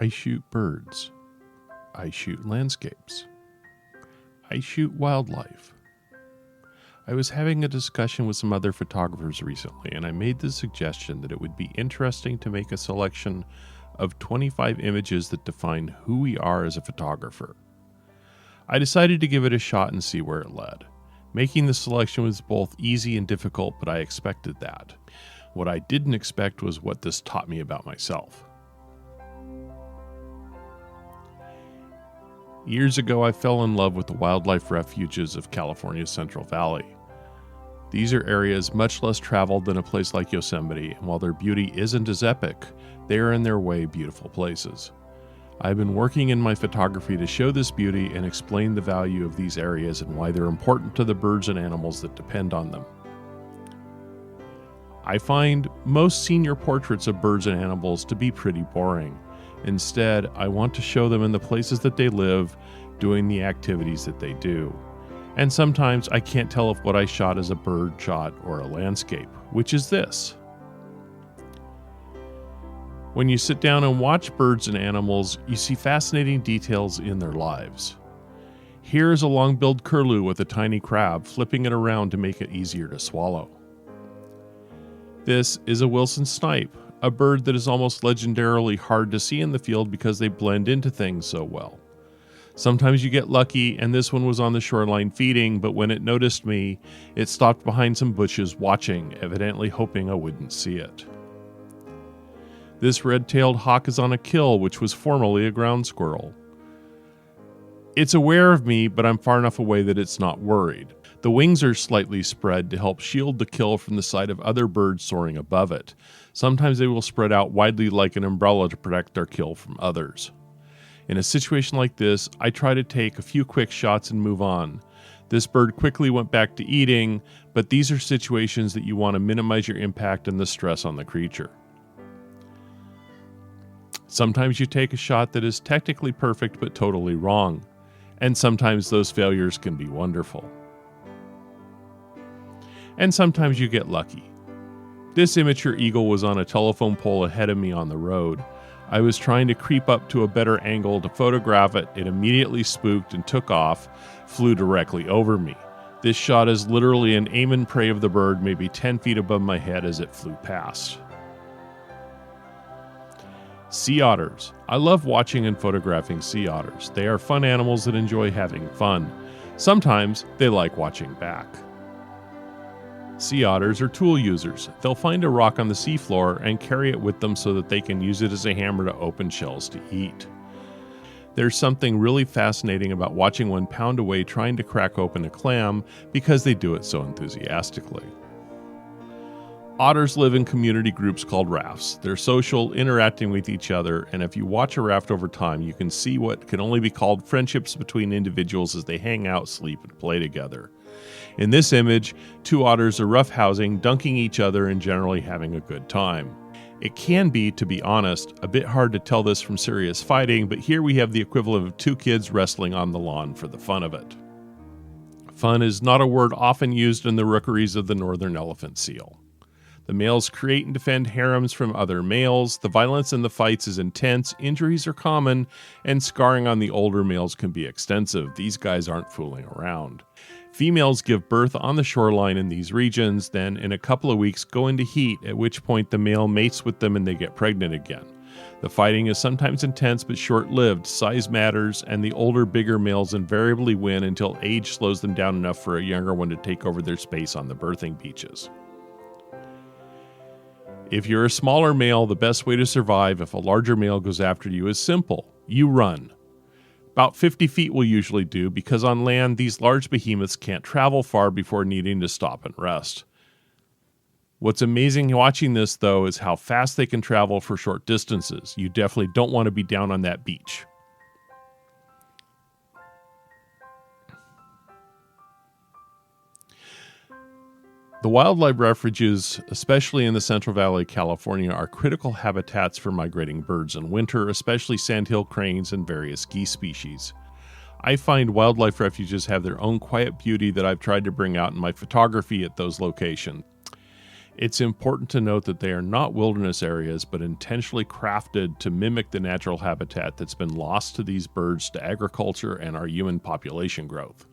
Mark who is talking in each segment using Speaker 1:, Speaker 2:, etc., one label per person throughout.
Speaker 1: I shoot birds. I shoot landscapes. I shoot wildlife. I was having a discussion with some other photographers recently, and I made the suggestion that it would be interesting to make a selection of 25 images that define who we are as a photographer. I decided to give it a shot and see where it led. Making the selection was both easy and difficult, but I expected that. What I didn't expect was what this taught me about myself. Years ago, I fell in love with the wildlife refuges of California's Central Valley. These are areas much less traveled than a place like Yosemite, and while their beauty isn't as epic, they are in their way beautiful places. I've been working in my photography to show this beauty and explain the value of these areas and why they're important to the birds and animals that depend on them. I find most senior portraits of birds and animals to be pretty boring. Instead, I want to show them in the places that they live, doing the activities that they do. And sometimes I can't tell if what I shot is a bird shot or a landscape, which is this. When you sit down and watch birds and animals, you see fascinating details in their lives. Here is a long-billed curlew with a tiny crab, flipping it around to make it easier to swallow. This is a Wilson snipe, a bird that is almost legendarily hard to see in the field because they blend into things so well. Sometimes you get lucky, and this one was on the shoreline feeding, but when it noticed me, it stopped behind some bushes watching, evidently hoping I wouldn't see it. This red-tailed hawk is on a kill, which was formerly a ground squirrel. It's aware of me, but I'm far enough away that it's not worried. The wings are slightly spread to help shield the kill from the sight of other birds soaring above it. Sometimes they will spread out widely like an umbrella to protect their kill from others. In a situation like this, I try to take a few quick shots and move on. This bird quickly went back to eating, but these are situations that you want to minimize your impact and the stress on the creature. Sometimes you take a shot that is technically perfect but totally wrong, and sometimes those failures can be wonderful. And sometimes you get lucky. This immature eagle was on a telephone pole ahead of me on the road. I was trying to creep up to a better angle to photograph it. It immediately spooked and took off, flew directly over me. This shot is literally an aim and pray of the bird, maybe 10 feet above my head as it flew past. Sea otters. I love watching and photographing sea otters. They are fun animals that enjoy having fun. Sometimes they like watching back. Sea otters are tool users. They'll find a rock on the seafloor and carry it with them so that they can use it as a hammer to open shells to eat. There's something really fascinating about watching one pound away trying to crack open a clam because they do it so enthusiastically. Otters live in community groups called rafts. They're social, interacting with each other, and if you watch a raft over time, you can see what can only be called friendships between individuals as they hang out, sleep, and play together. In this image, two otters are roughhousing, dunking each other, and generally having a good time. It can be, to be honest, a bit hard to tell this from serious fighting, but here we have the equivalent of two kids wrestling on the lawn for the fun of it. Fun is not a word often used in the rookeries of the northern elephant seal. The males create and defend harems from other males, the violence in the fights is intense, injuries are common, and scarring on the older males can be extensive. These guys aren't fooling around. Females give birth on the shoreline in these regions, then in a couple of weeks go into heat, at which point the male mates with them and they get pregnant again. The fighting is sometimes intense but short-lived, size matters, and the older, bigger males invariably win until age slows them down enough for a younger one to take over their space on the birthing beaches. If you're a smaller male, the best way to survive if a larger male goes after you is simple. You run. About 50 feet will usually do because on land, these large behemoths can't travel far before needing to stop and rest. What's amazing watching this, though, is how fast they can travel for short distances. You definitely don't want to be down on that beach. The wildlife refuges, especially in the Central Valley of California, are critical habitats for migrating birds in winter, especially sandhill cranes and various geese species. I find wildlife refuges have their own quiet beauty that I've tried to bring out in my photography at those locations. It's important to note that they are not wilderness areas, but intentionally crafted to mimic the natural habitat that's been lost to these birds to agriculture and our human population growth.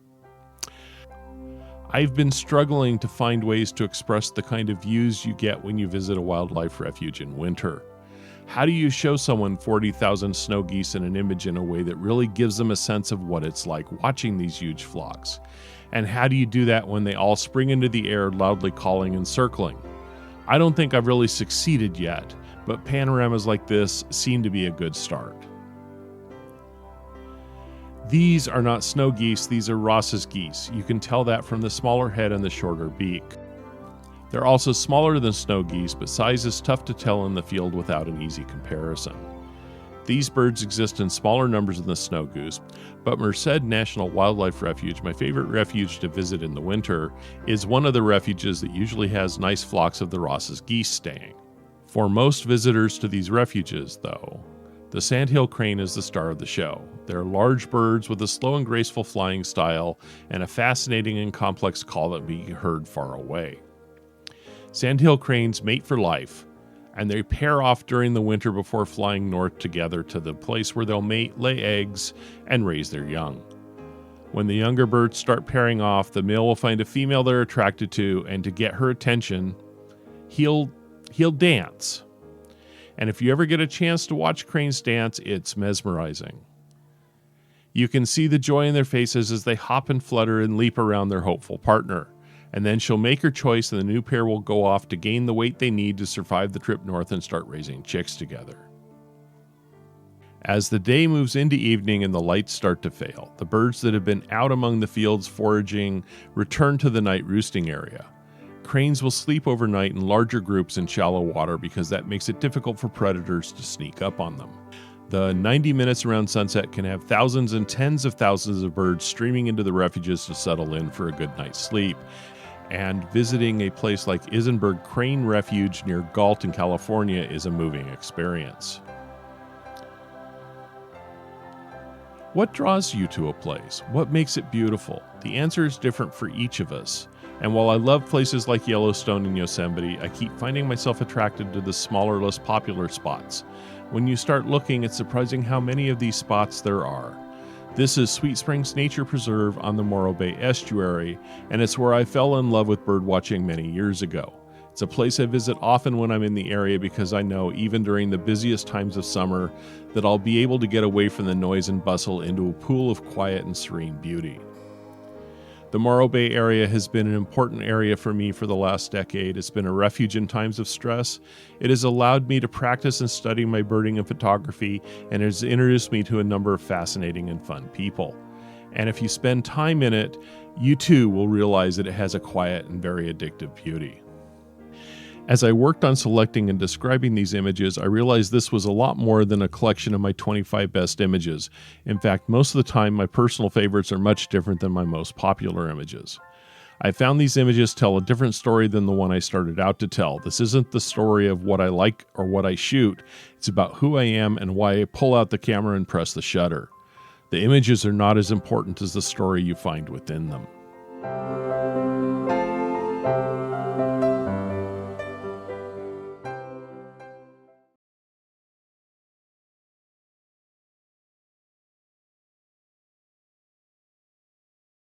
Speaker 1: I've been struggling to find ways to express the kind of views you get when you visit a wildlife refuge in winter. How do you show someone 40,000 snow geese in an image in a way that really gives them a sense of what it's like watching these huge flocks? And how do you do that when they all spring into the air loudly calling and circling? I don't think I've really succeeded yet, but panoramas like this seem to be a good start. These are not snow geese, these are Ross's geese. You can tell that from the smaller head and the shorter beak. They're also smaller than snow geese, but size is tough to tell in the field without an easy comparison. These birds exist in smaller numbers than the snow goose, but Merced National Wildlife Refuge, my favorite refuge to visit in the winter, is one of the refuges that usually has nice flocks of the Ross's geese staying. For most visitors to these refuges, though, the sandhill crane is the star of the show. They're large birds with a slow and graceful flying style and a fascinating and complex call that can be heard far away. Sandhill cranes mate for life, and they pair off during the winter before flying north together to the place where they'll mate, lay eggs, and raise their young. When the younger birds start pairing off, the male will find a female they're attracted to, and to get her attention, he'll dance. And if you ever get a chance to watch cranes dance, it's mesmerizing. You can see the joy in their faces as they hop and flutter and leap around their hopeful partner. And then she'll make her choice and the new pair will go off to gain the weight they need to survive the trip north and start raising chicks together. As the day moves into evening and the lights start to fail, the birds that have been out among the fields foraging return to the night roosting area. Cranes will sleep overnight in larger groups in shallow water because that makes it difficult for predators to sneak up on them. The 90 minutes around sunset can have thousands and tens of thousands of birds streaming into the refuges to settle in for a good night's sleep. And visiting a place like Isenberg Crane Refuge near Galton, California is a moving experience. What draws you to a place? What makes it beautiful? The answer is different for each of us. And while I love places like Yellowstone and Yosemite, I keep finding myself attracted to the smaller, less popular spots. When you start looking, it's surprising how many of these spots there are. This is Sweet Springs Nature Preserve on the Morro Bay Estuary, and it's where I fell in love with birdwatching many years ago. It's a place I visit often when I'm in the area because I know, even during the busiest times of summer, that I'll be able to get away from the noise and bustle into a pool of quiet and serene beauty. The Morro Bay area has been an important area for me for the last decade. It's been a refuge in times of stress. It has allowed me to practice and study my birding and photography, and has introduced me to a number of fascinating and fun people. And if you spend time in it, you too will realize that it has a quiet and very addictive beauty. As I worked on selecting and describing these images, I realized this was a lot more than a collection of my 25 best images. In fact, most of the time, my personal favorites are much different than my most popular images. I found these images tell a different story than the one I started out to tell. This isn't the story of what I like or what I shoot. It's about who I am and why I pull out the camera and press the shutter. The images are not as important as the story you find within them.